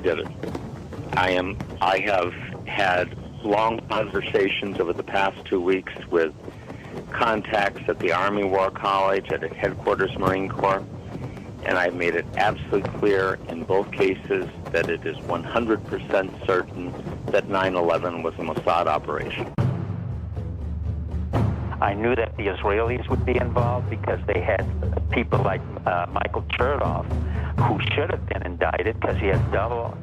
did it. I have had long conversations over the past 2 weeks with contacts at the Army War College, at Headquarters Marine Corps, and I've made it absolutely clear in both cases that it is 100% certain that 9/11 was a Mossad operation. I knew that the Israelis would be involved because they had people like Michael Chertoff, who should have been indicted because he had double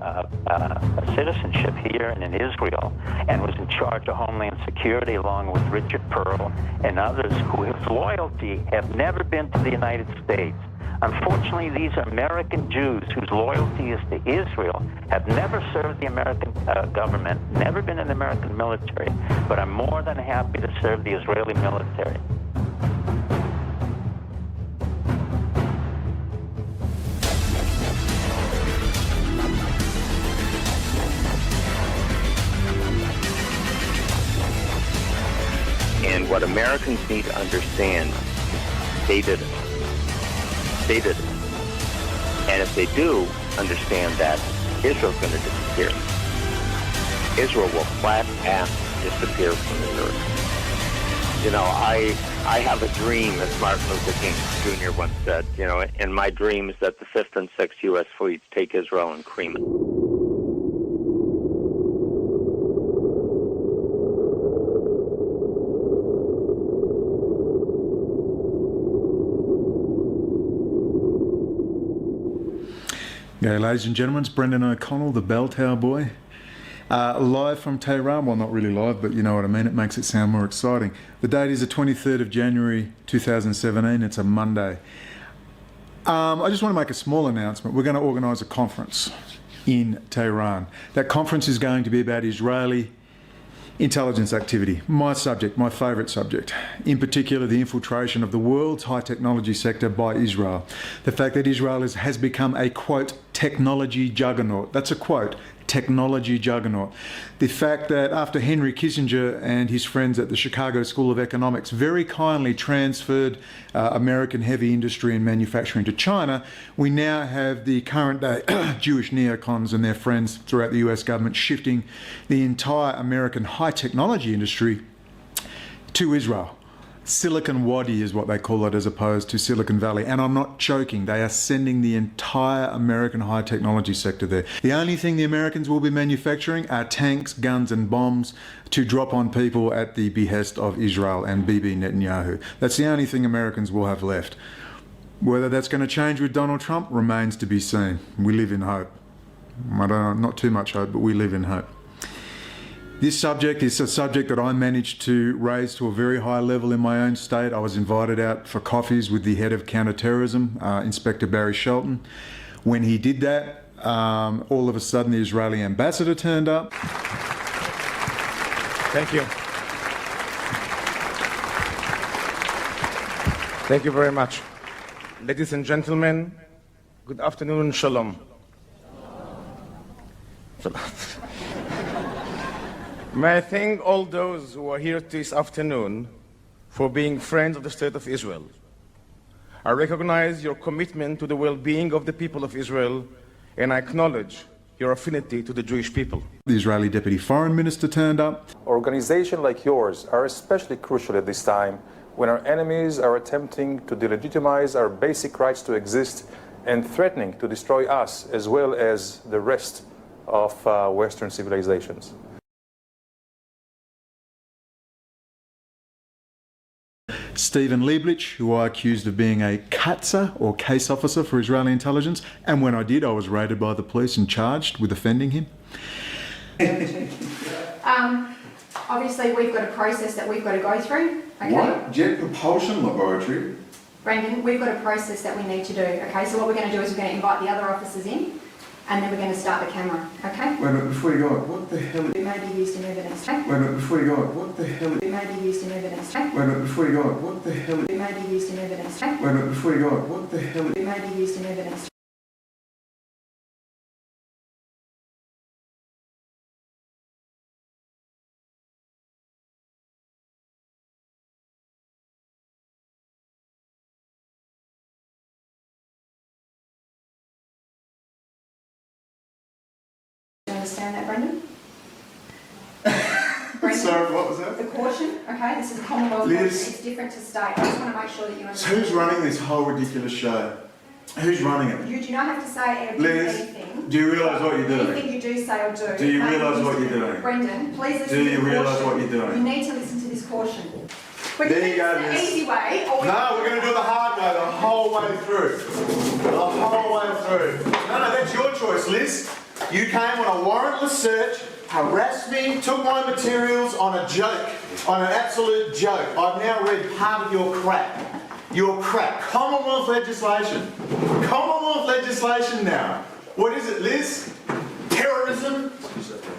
citizenship here and in Israel, and was in charge of Homeland Security along with Richard Pearl and others whose loyalty have never been to the United States. Unfortunately, these are American Jews whose loyalty is to Israel, have never served the American government, never been in the American military, but I'm more than happy to serve the Israeli military. And what Americans need to understand, they did it. They did it. And if they do understand that, Israel's going to disappear. Israel will flat-ass disappear from this earth. You know, I have a dream, as Martin Luther King Jr. once said, you know, and my dream is that the 5th and 6th U.S. fleets take Israel and cream it. Yeah, ladies and gentlemen, it's Brendan O'Connell, the Bell Tower Boy. Live from Tehran, well, not really live, but you know what I mean, it makes it sound more exciting. The date is the 23rd of January 2017, it's a Monday. I just want to make a small announcement. We're going to organise a conference in Tehran. That conference is going to be about Israeli intelligence activity, my subject, my favourite subject, in particular the infiltration of the world's high technology sector by Israel. The fact that Israel has become a, quote, technology juggernaut. That's a quote, technology juggernaut. The fact that after Henry Kissinger and his friends at the Chicago School of Economics very kindly transferred American heavy industry and manufacturing to China, we now have the current day Jewish neocons and their friends throughout the US government shifting the entire American high technology industry to Israel. Silicon Wadi is what they call it, as opposed to Silicon Valley. And I'm not joking, they are sending the entire American high technology sector there. The only thing the Americans will be manufacturing are tanks, guns and bombs to drop on people at the behest of Israel and Bibi Netanyahu. That's the only thing Americans will have left. Whether that's going to change with Donald Trump remains to be seen. We live in hope. I don't know, not too much hope, but we live in hope. This subject is a subject that I managed to raise to a very high level in my own state. I was invited out for coffees with the head of counterterrorism, Inspector Barry Shelton. When he did that, all of a sudden the Israeli ambassador turned up. Thank you. Thank you very much. Ladies and gentlemen, good afternoon, shalom. May I thank all those who are here this afternoon for being friends of the State of Israel. I recognize your commitment to the well-being of the people of Israel, and I acknowledge your affinity to the Jewish people. The Israeli Deputy Foreign Minister turned up. Organizations like yours are especially crucial at this time when our enemies are attempting to delegitimize our basic rights to exist and threatening to destroy us as well as the rest of Western civilizations. Stephen Lieblich, who I accused of being a Katza or case officer for Israeli intelligence, and when I did, I was raided by the police and charged with offending him. Obviously, we've got a process that we've got to go through. Okay? What? Jet Propulsion Laboratory? Brendan, we've got a process that we need to do. Okay, so what we're going to do is we're going to invite the other officers in, and then we're going to start the camera. Okay? Wait a minute, before you go on, what the hell? It may be used in evidence. Okay? Wait a minute, before you go on, what the hell? It may be used in evidence. Okay? Wait a minute, before you go on, what the hell? It may be used in evidence. Okay? Wait a minute, before you go on, what the hell? It may be used in evidence. understand that, Brendan? Brendan? Sorry, what was that? The caution, okay, this is Commonwealth, Liz. it's different to state. I just want to make sure that you So understand. who's running this whole ridiculous show? Who's running it? You do not have to say or do Liz, anything. do you realise what you're doing? Anything you do say or do. Do you may be realise what used- you're doing? Brendan, please listen Do to you the realise caution. what you're doing? You need to listen to this caution. But There you go, the Liz. easy way, or No, we're going to do it the hard way, the whole way through. The whole way through. No, that's your choice, Liz. You came on a warrantless search, harassed me, took my materials on a joke, on an absolute joke. I've now read part of your crap. Your crap. Commonwealth legislation. Commonwealth legislation now. What is it, Liz? Terrorism?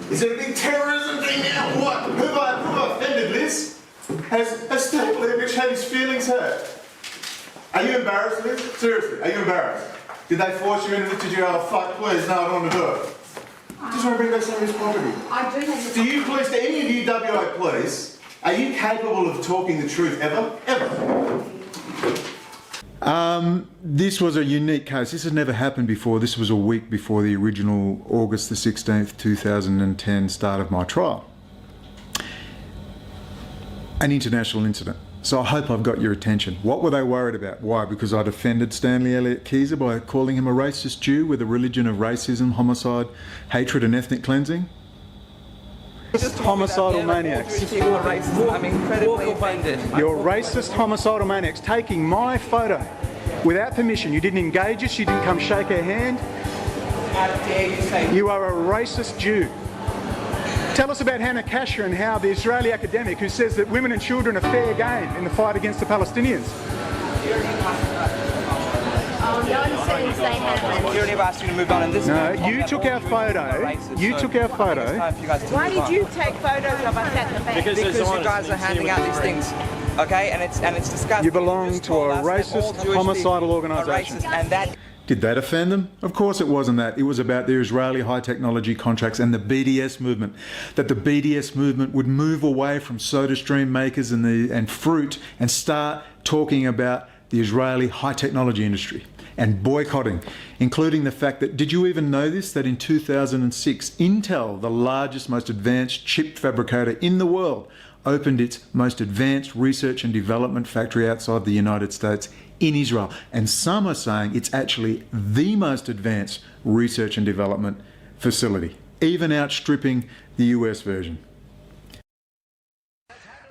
Is it a big terrorism thing now? What? Who have I offended, Liz? Has Steve Levitch had his feelings hurt? Are you embarrassed, Liz? Seriously, are you embarrassed? Did they force you into this? Did you go, oh fuck, please, no, I don't want to do it? I just want to bring back some of his property. I do need to... Do you police, do any of you WA police, are you capable of talking the truth ever? Ever? This was a unique case. This had never happened before. This was a week before the original August the 16th, 2010 start of my trial. An international incident. So I hope I've got your attention. What were they worried about? Why? Because I'd offended Stanley Elliott Keyser by calling him a racist Jew with a religion of racism, homicide, hatred and ethnic cleansing? Homicidal maniacs. People are racist. I'm incredibly offended. You're racist, homicidal maniacs taking my photo without permission. You didn't engage us, you didn't come shake our hand. How dare you say... You are a racist Jew. Tell us about Hannah Kasher and how the Israeli academic who says that women and children are fair game in the fight against the Palestinians. Security have asked you to move on, and this No, you took our photo. You took our photo. Why did you take photos of us at the bank? Because you guys are handing out these things, okay? And it's disgusting. You belong to a racist, homicidal organisation. And that... Did that offend them? Of course it wasn't that. It was about the Israeli high technology contracts and the BDS movement. That the BDS movement would move away from soda stream makers and fruit and start talking about the Israeli high technology industry and boycotting, including the fact that, did you even know this, that in 2006, Intel, the largest, most advanced chip fabricator in the world, opened its most advanced research and development factory outside the United States in Israel. And some are saying it's actually the most advanced research and development facility, even outstripping the US version.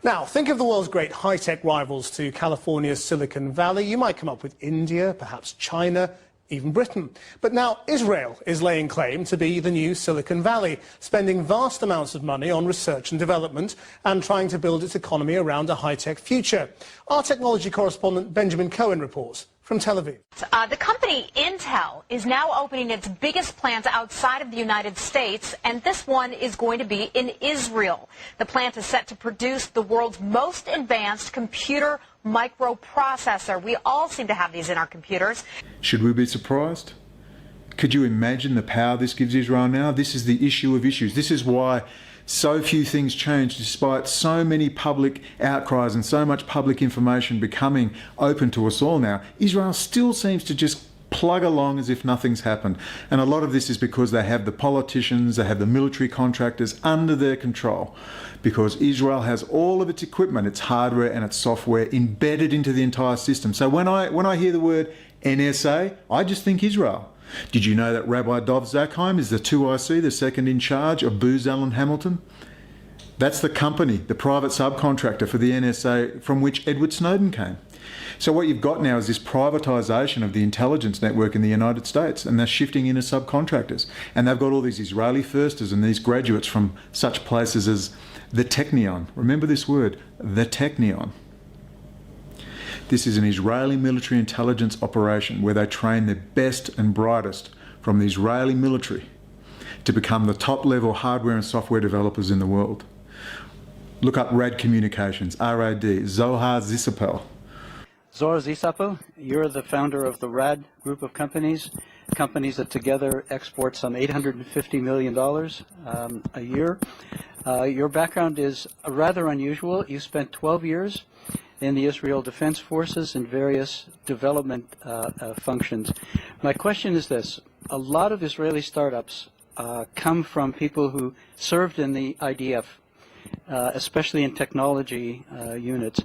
Now, think of the world's great high-tech rivals to California's Silicon Valley. You might come up with India, perhaps China, even Britain. But now Israel is laying claim to be the new Silicon Valley, spending vast amounts of money on research and development and trying to build its economy around a high-tech future. Our technology correspondent Benjamin Cohen reports from Tel Aviv. The company Intel is now opening its biggest plant outside of the United States, and this one is going to be in Israel. The plant is set to produce the world's most advanced computer microprocessor. We all seem to have these in our computers. Should we be surprised? Could you imagine the power this gives Israel now? This is the issue of issues. This is why so few things change despite so many public outcries and so much public information becoming open to us all now. Israel still seems to just plug along as if nothing's happened. And a lot of this is because they have the politicians, they have the military contractors under their control, because Israel has all of its equipment, its hardware and its software embedded into the entire system. So when I hear the word NSA, I just think Israel. Did you know that Rabbi Dov Zakheim is the 2IC, the second in charge of Booz Allen Hamilton? That's the company, the private subcontractor for the NSA from which Edward Snowden came. So what you've got now is this privatisation of the intelligence network in the United States, and they're shifting into subcontractors. And they've got all these Israeli firsters and these graduates from such places as the Technion. Remember this word, the Technion. This is an Israeli military intelligence operation where they train the best and brightest from the Israeli military to become the top-level hardware and software developers in the world. Look up RAD Communications, RAD, Zohar Zisapel. Zohar Zisapel, you're the founder of the RAD group of companies that together export some $850 million a year. Your background is rather unusual. You spent 12 years in the Israel Defense Forces in various development functions. My question is this. A lot of Israeli startups come from people who served in the IDF, especially in technology units.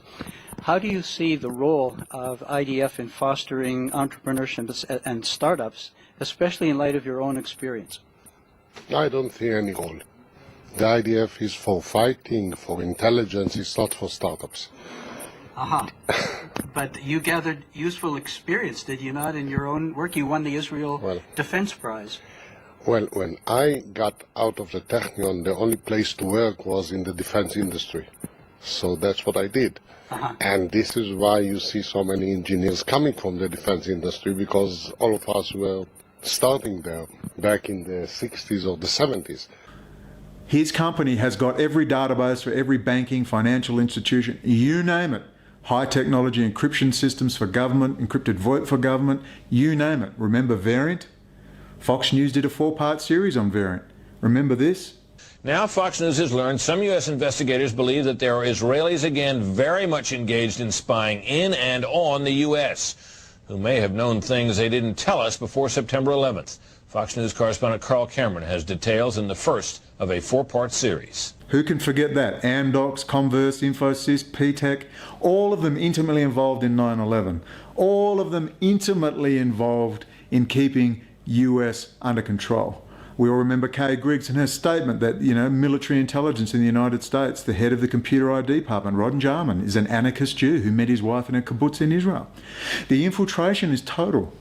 How do you see the role of IDF in fostering entrepreneurship and startups, especially in light of your own experience? I don't see any role. The IDF is for fighting, for intelligence, it's not for startups. Aha. But you gathered useful experience, did you not, in your own work? You won the Israel Defense Prize. Well, when I got out of the Technion, the only place to work was in the defense industry. So that's what I did. And this is why you see so many engineers coming from the defense industry, because all of us were starting there back in the 60s or the 70s. His company has got every database for every banking, financial institution, you name it. High technology encryption systems for government, encrypted VoIP for government, you name it. Remember Variant? Fox News did a 4-part series on Variant. Remember this? Now Fox News has learned some U.S. investigators believe that there are Israelis again very much engaged in spying in and on the U.S., who may have known things they didn't tell us before September 11th. Fox News correspondent Carl Cameron has details in the first of a 4-part series. Who can forget that? Amdocs, Converse, Infosys, P-Tech, all of them intimately involved in 9/11. All of them intimately involved in keeping US under control. We all remember Kay Griggs and her statement that, military intelligence in the United States, the head of the computer ID department, Ron Jarman, is an anarchist Jew who met his wife in a kibbutz in Israel. The infiltration is total.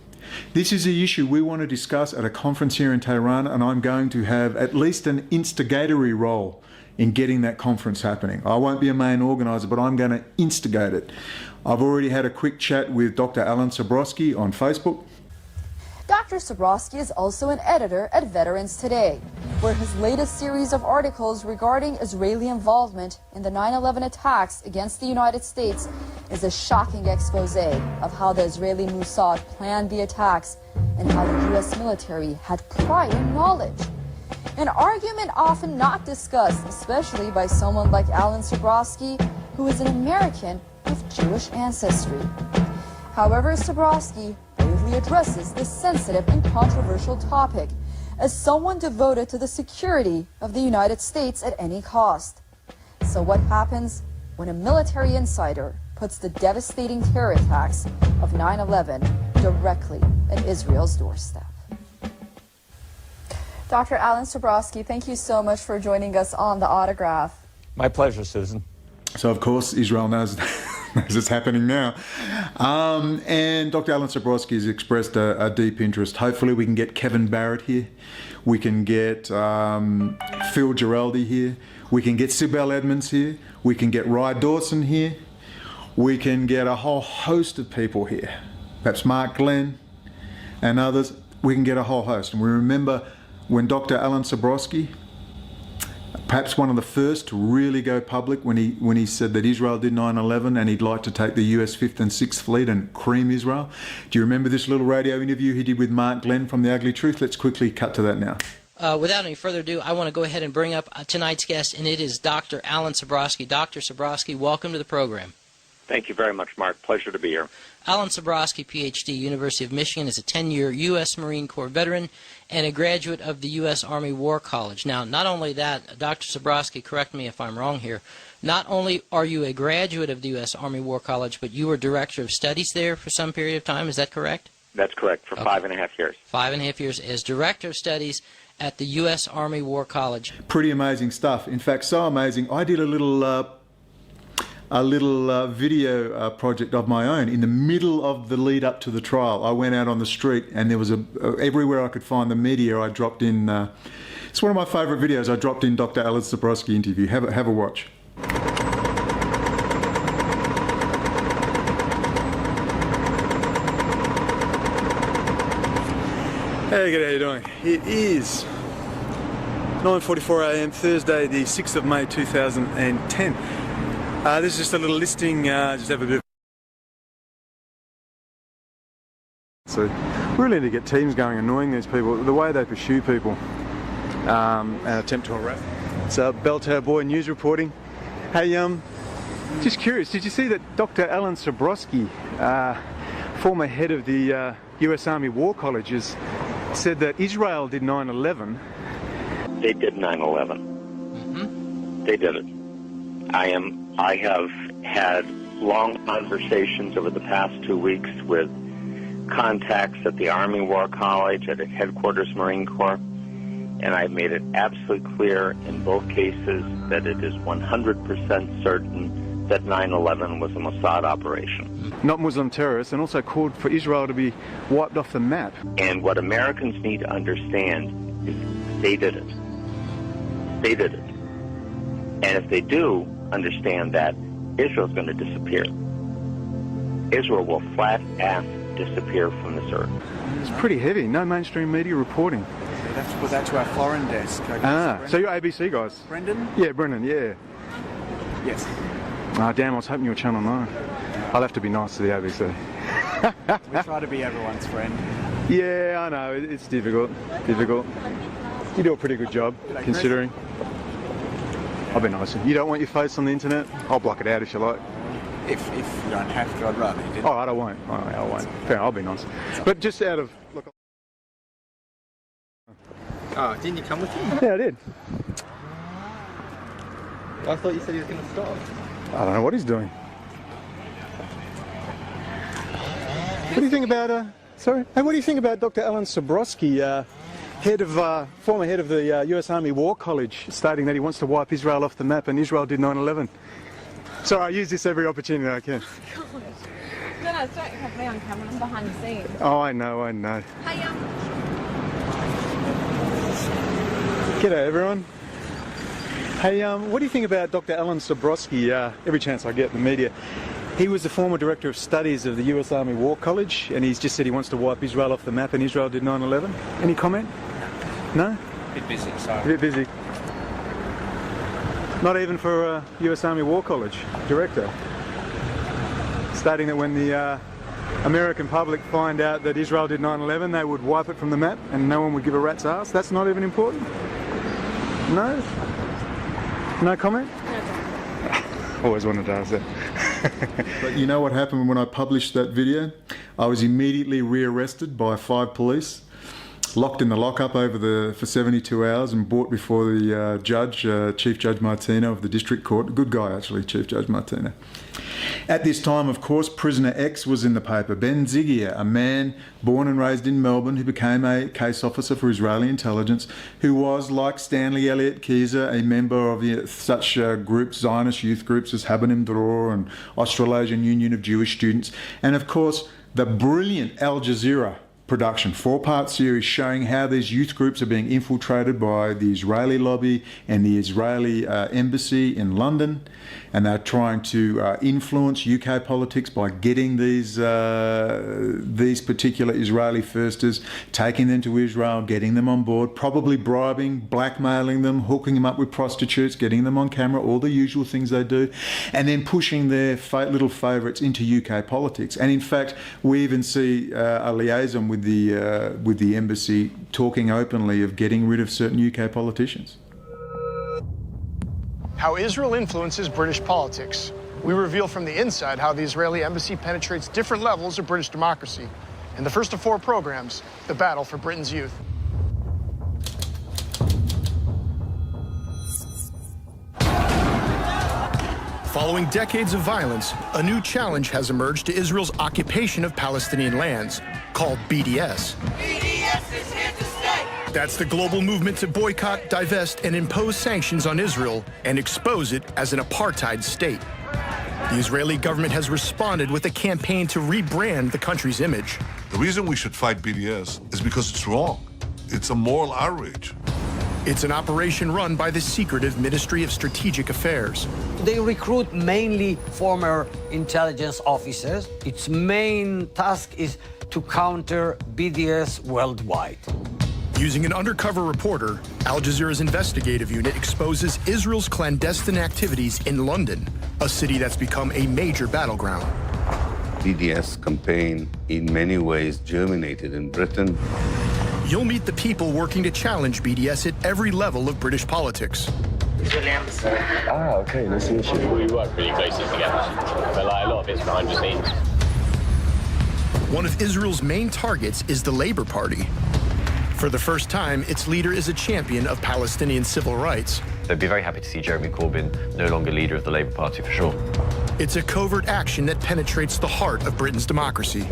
This is the issue we want to discuss at a conference here in Tehran, and I'm going to have at least an instigatory role in getting that conference happening. I won't be a main organiser, but I'm going to instigate it. I've already had a quick chat with Dr. Alan Sabrowski on Facebook. Dr. Sabrowski is also an editor at Veterans Today, where his latest series of articles regarding Israeli involvement in the 9/11 attacks against the United States is a shocking expose of how the Israeli Mossad planned the attacks and how the U.S. military had prior knowledge. An argument often not discussed, especially by someone like Alan Sabrowski, who is an American with Jewish ancestry. However, Sabrowski bravely addresses this sensitive and controversial topic as someone devoted to the security of the United States at any cost. So what happens when a military insider puts the devastating terror attacks of 9/11 directly at Israel's doorstep? Dr. Alan Sabrowski, thank you so much for joining us on The Autograph. My pleasure, Susan. So, of course, Israel knows it's happening now. And Dr. Alan Sabrowski has expressed a deep interest. Hopefully we can get Kevin Barrett here. We can get Phil Giraldi here. We can get Sibel Edmonds here. We can get Rye Dawson here. We can get a whole host of people here. Perhaps Mark Glenn and others. We can get a whole host. And we remember when Dr. Alan Sabrowski, perhaps one of the first to really go public when he said that Israel did 9/11 and he'd like to take the US 5th and 6th Fleet and cream Israel. Do you remember this little radio interview he did with Mark Glenn from The Ugly Truth? Let's quickly cut to that now. Without any further ado, I want to go ahead and bring up tonight's guest, and it is Dr. Alan Sabrowski. Dr. Sabrowski, welcome to the program. Thank you very much, Mark. Pleasure to be here. Alan Sabrowski, Ph.D., University of Michigan, is a 10-year U.S. Marine Corps veteran and a graduate of the U.S. Army War College. Now, not only that, Dr. Sabrowski, correct me if I'm wrong here, not only are you a graduate of the U.S. Army War College, but you were Director of Studies there for some period of time. Is that correct? That's correct, for 5.5 years. 5.5 years as Director of Studies at the U.S. Army War College. Pretty amazing stuff. In fact, so amazing, I did a little video project of my own in the middle of the lead up to the trial. I went out on the street and there was everywhere I could find the media, I dropped in, it's one of my favourite videos, I dropped in Dr. Alan Sabrowski interview. Have a watch. Hey, good, how you doing? It is 9:44 a.m. Thursday, the 6th of May 2010. This is just a little listing, just have a bit of... So, we really need to get teams going, annoying these people, the way they pursue people and attempt to harass. So, Bell Tower Boy News reporting. Hey, just curious, did you see that Dr. Alan Sabrowski, former head of the US Army War College, has said that Israel did 9/11 They did 9/11. They did it. I have had long conversations over the past 2 weeks with contacts at the Army War College, at Headquarters Marine Corps, and I've made it absolutely clear in both cases that it is 100% certain that 9/11 was a Mossad operation. Not Muslim terrorists, and also called for Israel to be wiped off the map. And what Americans need to understand is they did it. They did it. And if they do understand that, Israel's going to disappear. Israel will flat-ass disappear from this earth. It's pretty heavy. No mainstream media reporting. That's put that to our foreign desk. So you're ABC guys? Brendan? Yeah, Brendan, yeah. Yes. Damn, I was hoping you were Channel 9. I'll have to be nice to the ABC. We try to be everyone's friend. Yeah, I know. It's difficult. Difficult. You do a pretty good job, considering. I'll be nice. You don't want your face on the internet? I'll block it out if you like. If you don't have to, I'd rather you did. All right, I won't. I won't. Fair, I'll be nice. But just out of... Look. Oh, didn't you come with him? Yeah, I did. I thought you said he was going to stop. I don't know what he's doing. What do you think about... Sorry? Hey, what do you think about Dr. Alan Sabrowski, former head of the US Army War College, stating that he wants to wipe Israel off the map, and Israel did 9/11? Sorry, I use this every opportunity I can. No, don't have me on camera. I'm behind the scenes. Oh, I know. Hey, G'day, everyone. Hey, what do you think about Dr. Alan Sabrowski? Every chance I get in the media. He was the former director of studies of the US Army War College, and he's just said he wants to wipe Israel off the map, and Israel did 9/11. Any comment? No? A bit busy, sorry. A bit busy. Not even for US Army War College director. Stating that when the American public find out that Israel did 9/11, they would wipe it from the map and no one would give a rat's ass. That's not even important? No? No comment? Always wanted to ask that. But you know what happened when I published that video? I was immediately rearrested by 5 police, locked in the lockup for 72 hours and brought before the judge, Chief Judge Martino of the District Court. A good guy, actually, Chief Judge Martino. At this time, of course, prisoner X was in the paper. Ben Zigier, a man born and raised in Melbourne who became a case officer for Israeli intelligence, who was, like Stanley Elliott Keyser, a member of such groups, Zionist youth groups as Habanim Dror and Australasian Union of Jewish Students, and of course, the brilliant Al Jazeera production, 4-part series showing how these youth groups are being infiltrated by the Israeli lobby and the Israeli embassy in London, and they're trying to influence UK politics by getting these particular Israeli firsters, taking them to Israel, getting them on board, probably bribing, blackmailing them, hooking them up with prostitutes, getting them on camera, all the usual things they do, and then pushing their little favourites into UK politics. And in fact, we even see a liaison with the embassy talking openly of getting rid of certain UK politicians. How Israel influences British politics. We reveal from the inside how the Israeli embassy penetrates different levels of British democracy. In the first of 4 programs, the battle for Britain's youth. Following decades of violence, a new challenge has emerged to Israel's occupation of Palestinian lands, called BDS. BDS is here to stay. That's the global movement to boycott, divest, and impose sanctions on Israel and expose it as an apartheid state. The Israeli government has responded with a campaign to rebrand the country's image. The reason we should fight BDS is because it's wrong. It's a moral outrage. It's an operation run by the secretive Ministry of Strategic Affairs. They recruit mainly former intelligence officers. Its main task is to counter BDS worldwide. Using an undercover reporter, Al Jazeera's investigative unit exposes Israel's clandestine activities in London, a city that's become a major battleground. BDS campaign in many ways germinated in Britain. You'll meet the people working to challenge BDS at every level of British politics. Ah, okay, nice to meet you. We work really closely together, but like a lot of it's behind the scenes. One of Israel's main targets is the Labour Party. For the first time, its leader is a champion of Palestinian civil rights. I'd be very happy to see Jeremy Corbyn no longer leader of the Labour Party, for sure. It's a covert action that penetrates the heart of Britain's democracy.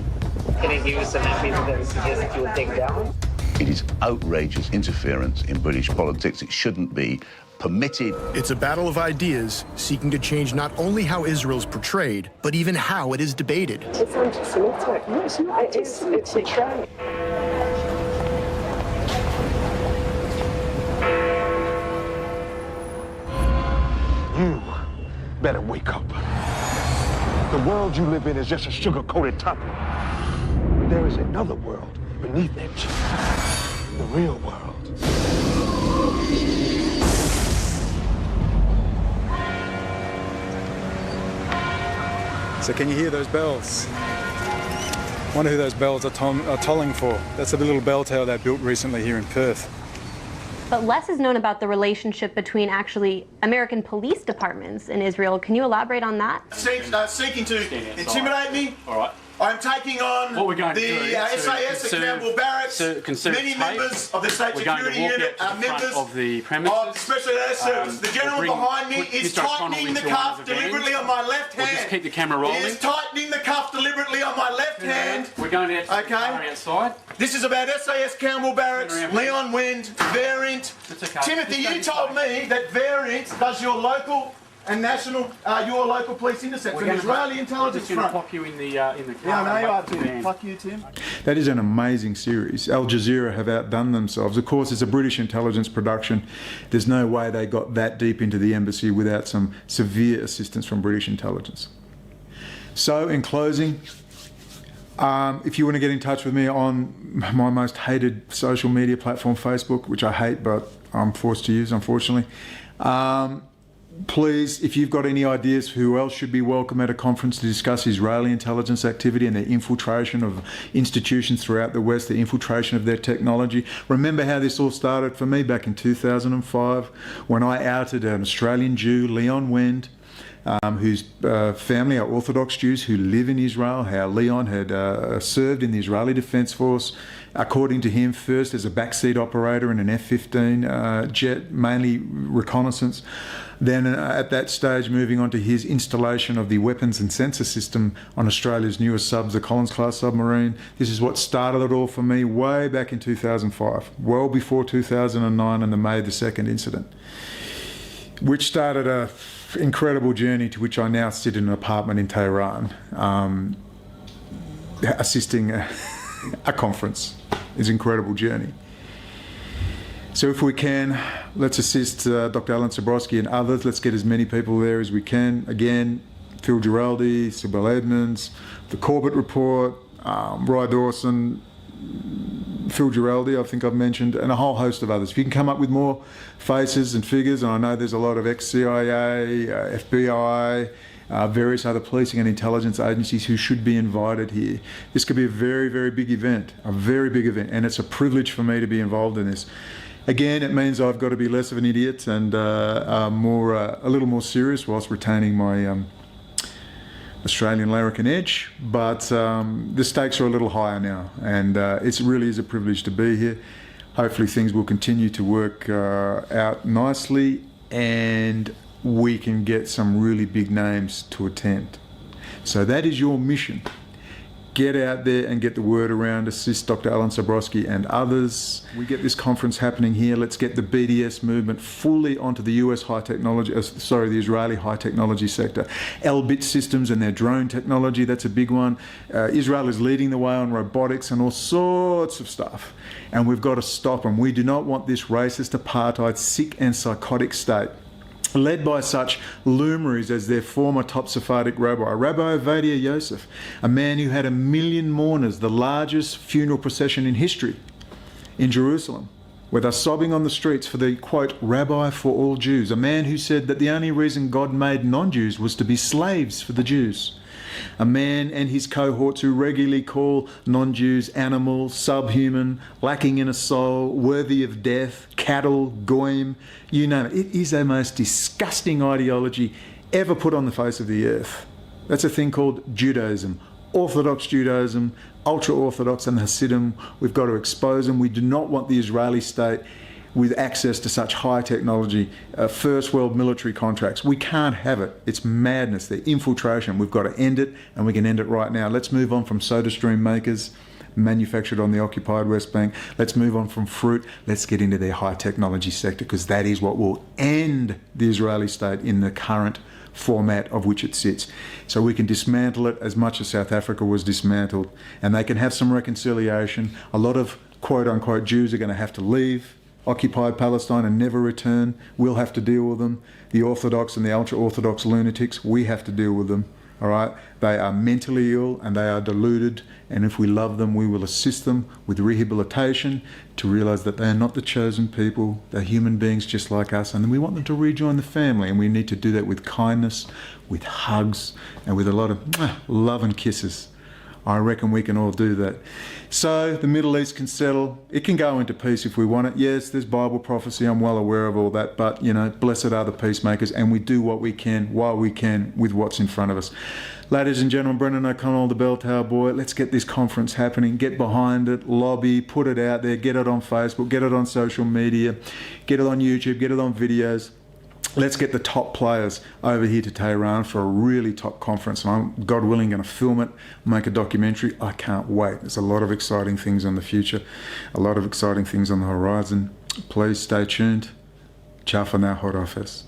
Can you give us some evidence that suggests that you will take down? It is outrageous interference in British politics. It shouldn't be permitted. It's a battle of ideas seeking to change not only how Israel's portrayed, but even how it is debated. It's anti-Semitic. No, it's not. It's betrayal. You better wake up. The world you live in is just a sugar-coated topic. There is another world beneath it. The real world. So can you hear those bells? Wonder who those bells are tolling for. That's a little bell tower they built recently here in Perth. But less is known about the relationship between actually American police departments in Israel. Can you elaborate on that? Seeking to intimidate me. All right. I'm taking on the SAS at Campbell Barracks. Many members of the State Security Unit are members of the premises. Of Special Air Service. The gentleman behind me is tightening the cuff deliberately on my left hand. Just keep the camera rolling. He is tightening the cuff deliberately on my left hand. We're going to outside. This is about SAS Campbell Barracks, Leon Wind, Variant. Timothy, you told me that Variant does your local and national, your local police intercepts, an Israeli intelligence front. We're going to pop you in the car. Yeah, I know you are, Tim. Fuck you, Tim. That is an amazing series. Al Jazeera have outdone themselves. Of course, it's a British intelligence production. There's no way they got that deep into the embassy without some severe assistance from British intelligence. So, in closing, if you want to get in touch with me on my most hated social media platform, Facebook, which I hate but I'm forced to use, unfortunately, please, if you've got any ideas for who else should be welcome at a conference to discuss Israeli intelligence activity and their infiltration of institutions throughout the West, the infiltration of their technology. Remember how this all started for me back in 2005 when I outed an Australian Jew, Leon Wind, whose family are Orthodox Jews who live in Israel, how Leon had served in the Israeli Defense Force, according to him, first as a backseat operator in an F-15 jet, mainly reconnaissance. Then at that stage, moving on to his installation of the weapons and sensor system on Australia's newest subs, the Collins-class submarine. This is what started it all for me way back in 2005, well before 2009 and the May the 2nd incident, which started a incredible journey to which I now sit in an apartment in Tehran, assisting a conference. It's an incredible journey. So if we can, let's assist Dr. Alan Sabrowski and others. Let's get as many people there as we can. Again, Phil Giraldi, Sibel Edmonds, the Corbett Report, Roy Dawson, Phil Giraldi, I think I've mentioned, and a whole host of others. If you can come up with more faces and figures, and I know there's a lot of ex-CIA, FBI, various other policing and intelligence agencies who should be invited here. This could be a very, very big event, and it's a privilege for me to be involved in this. Again, it means I've got to be less of an idiot and a little more serious whilst retaining my Australian larrikin edge, but the stakes are a little higher now, and it really is a privilege to be here. Hopefully things will continue to work out nicely and we can get some really big names to attend. So that is your mission. Get out there and get the word around, assist Dr. Alan Sabrowski and others. We get this conference happening here. Let's get the BDS movement fully onto the US high technology, the Israeli high technology sector. Elbit systems and their drone technology, that's a big one. Israel is leading the way on robotics and all sorts of stuff. And we've got to stop them. We do not want this racist, apartheid, sick and psychotic state, led by such luminaries as their former top Sephardic rabbi, Rabbi Ovadia Yosef, a man who had 1 million mourners, the largest funeral procession in history in Jerusalem, with us sobbing on the streets for the, quote, rabbi for all Jews, a man who said that the only reason God made non-Jews was to be slaves for the Jews. A man and his cohorts who regularly call non-Jews animals, subhuman, lacking in a soul, worthy of death, cattle, goyim, you name it. It is the most disgusting ideology ever put on the face of the earth. That's a thing called Judaism, Orthodox Judaism, ultra-Orthodox and Hasidim. We've got to expose them. We do not want the Israeli state with access to such high technology, first world military contracts. We can't have it. It's madness. They're infiltration. We've got to end it, and we can end it right now. Let's move on from SodaStream makers manufactured on the occupied West Bank. Let's move on from fruit. Let's get into their high technology sector, because that is what will end the Israeli state in the current format of which it sits. So we can dismantle it as much as South Africa was dismantled, and they can have some reconciliation. A lot of quote-unquote Jews are going to have to leave occupied Palestine and never return. We'll have to deal with them. The Orthodox and the ultra-Orthodox lunatics, we have to deal with them. All right? They are mentally ill and they are deluded, and if we love them, we will assist them with rehabilitation to realise that they are not the chosen people. They're human beings just like us, and we want them to rejoin the family, and we need to do that with kindness, with hugs, and with a lot of love and kisses. I reckon we can all do that. So the Middle East can settle. It can go into peace if we want it. Yes, there's Bible prophecy. I'm well aware of all that. But, you know, blessed are the peacemakers, and we do what we can while we can with what's in front of us. Ladies and gentlemen, Brendan O'Connell, the Bell Tower Boy. Let's get this conference happening. Get behind it, lobby, put it out there, get it on Facebook, get it on social media, get it on YouTube, get it on videos. Let's get the top players over here to Tehran for a really top conference. And I'm, God willing, going to film it, make a documentary. I can't wait. There's a lot of exciting things in the future, a lot of exciting things on the horizon. Please stay tuned. Ciao for now, HOFFMAN.